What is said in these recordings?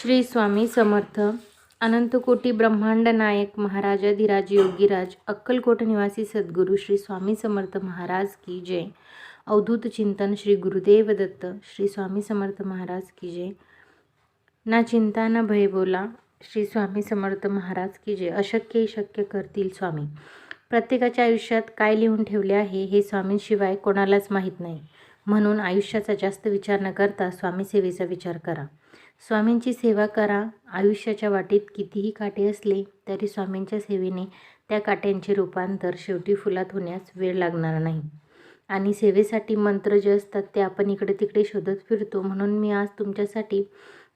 श्री स्वामी समर्थ. अनंतकोटी ब्रह्मांड नायक महाराजाधिराज योगीराज अक्कलकोट निवासी सद्गुरू श्री स्वामी समर्थ महाराज की जय. अवधूत चिंतन श्री गुरुदेव दत्त श्री स्वामी समर्थ महाराज की जय. ना चिंता ना भय बोला श्री स्वामी समर्थ महाराज की जय. अशक्य शक्य करतील स्वामी. प्रत्येकाच्या आयुष्यात काय लिहून ठेवले आहे हे स्वामींशिवाय कोणालाच माहीत नाही. म्हणून आयुष्याचा जास्त विचार न करता स्वामी सेवेचा विचार करा. स्वामींची सेवा करा. आयुष्याच्या वाटेत कितीही काटे असले तरी स्वामींच्या सेवेने त्या काट्यांचे रूपांतर शेवटी फुलात होण्यास वेळ लागणार नाही. आणि सेवेसाठी मंत्र जे असतात ते आपण इकडे तिकडे शोधत फिरतो. म्हणून मी आज तुमच्यासाठी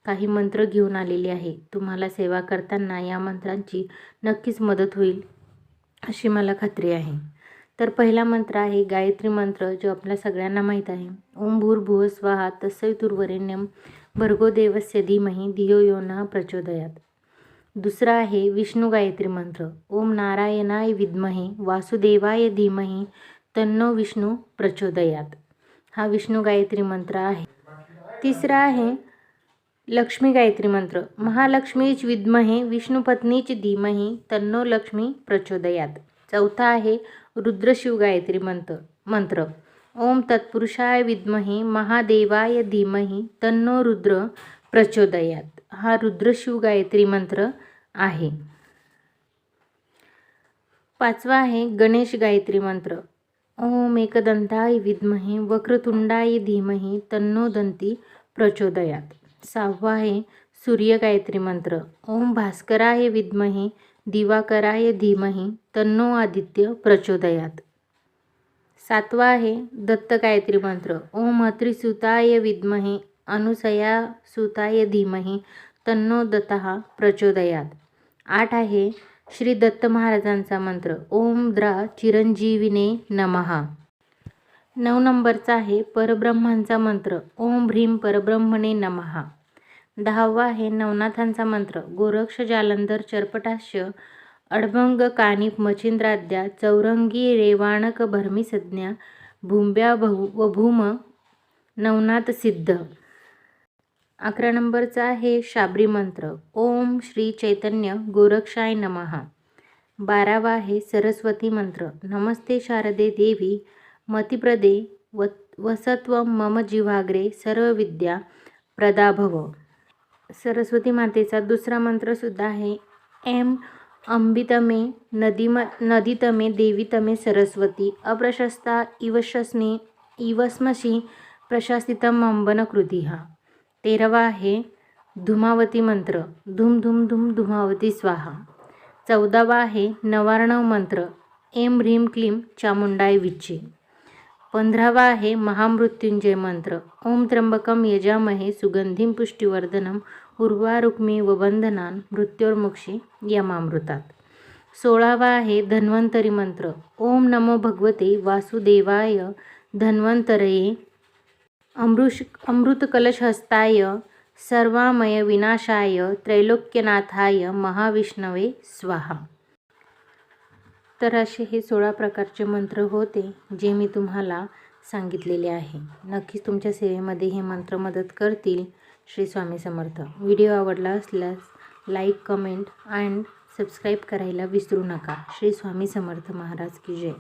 काही मंत्र घेऊन आलेले आहे. तुम्हाला सेवा करताना या मंत्रांची नक्कीच मदत होईल अशी मला खात्री आहे. तर पहिला मंत्र आहे गायत्री मंत्र, जो आपल्या सगळ्यांना माहीत आहे. ओम भूर्भुवः स्वहा तत्सवितुर्वरेण्यं भर्गो देवस्य धीमहि धियो यो नः प्रचोदयात्. दुसरा आहे विष्णू गायत्री मंत्र. ओम नारायणाय विद्महे वासुदेवाय धीमहि तन्नो विष्णू प्रचोदयात्. हा विष्णू गायत्री मंत्र आहे. तिसरा आहे लक्ष्मी गायत्री मंत्र. महालक्ष्मीच विद्महे विष्णुपत्नीच धीमहि तन्नो लक्ष्मी प्रचोदयात्. चौथा आहे रुद्रशिव गायत्री मंत्र. ओम तत्पुरुषाय विद्महे महादेवाय धीमहि तन्नो रुद्र प्रचोदयात्. हा रुद्रशिव गायत्री मंत्र आहे. पाचवा आहे गणेश गायत्री मंत्र. ओम एकदंताय विद्महे वक्रतुंडाय धीमहि तन्नो दंती प्रचोदयात्. सहावा आहे सूर्य गायत्री मंत्र. ओम भास्कराय विद्महे दिवाकराय धीमहि तन्नो आदित्य प्रचोदयात्. सातवा आहे दत्त गायत्री मंत्र. ओम अत्रिसुताय विद्महे अनुसयासुताय धीमहि तन्नो दत्तः प्रचोदयात्. 8 आहे श्री दत्त महाराजांचा मंत्र. ओम द्रा चिरंजीविने नमः. 9 नंबरचा आहे परब्रह्मांचा मंत्र. ओम ह्रीं परब्रह्मणे नमः. 10वा आहे नवनाथांचा मंत्र. गोरक्ष जालंधर चर्पटाश्य अडभंग कानिफ मचिंद्राद्या चौरंगी रेवाणक भर्मिसज्ञा भूम्या वभूम नवनाथ सिद्ध. 11 नंबरचा आहे शाबरी मंत्र. ओम श्री चैतन्य गोरक्षाय नमः. 12वा आहे सरस्वती मंत्र. नमस्ते शारदे देवी मतिप्रदे वसत्व मम जिव्हाग्रे सर्वविद्या प्रदाभव. सरस्वती मातेचा दुसरा मंत्र सुद्धा आहे. एम अंबितमे नदीतमे देवीतमे सरस्वती अप्रशस्ता इवस्मशी प्रशासितम अंबन कृतिहा. 13वा आहे धूमावती मंत्र. धूम धूम धूम धूमावती स्वाहा. 14वा आहे नवार्णव मंत्र. एम ह्रीं क्लीं चामुंडाय विच्चे. 15वा आहे महामृत्युंजय मंत्र. ओम त्र्यंबकम यजामहे सुगंधिं पुष्टिवर्धनम उर्वारुक्मिव बंधनान् मृत्योर्मुक्षी यमामृतात्. 16वा आहे धन्वंतरी मंत्र. ओम नमो भगवते वासुदेवाय धन्वंतरये अमृतकलशहस्ताय सर्वामय विनाशाय त्रैलोक्यनाथाय महाविष्णवे स्वाहा. तर असे हे 16 प्रकारचे मंत्र होते जे मी तुम्हाला सांगितलेले आहे. नक्कीच तुमच्या सेवेमध्ये हे मंत्र मदत करतील. श्री स्वामी समर्थ. व्हिडिओ आवडला असल्यास लाईक कमेंट अँड सबस्क्राईब करायला विसरू नका. श्री स्वामी समर्थ महाराज की जय.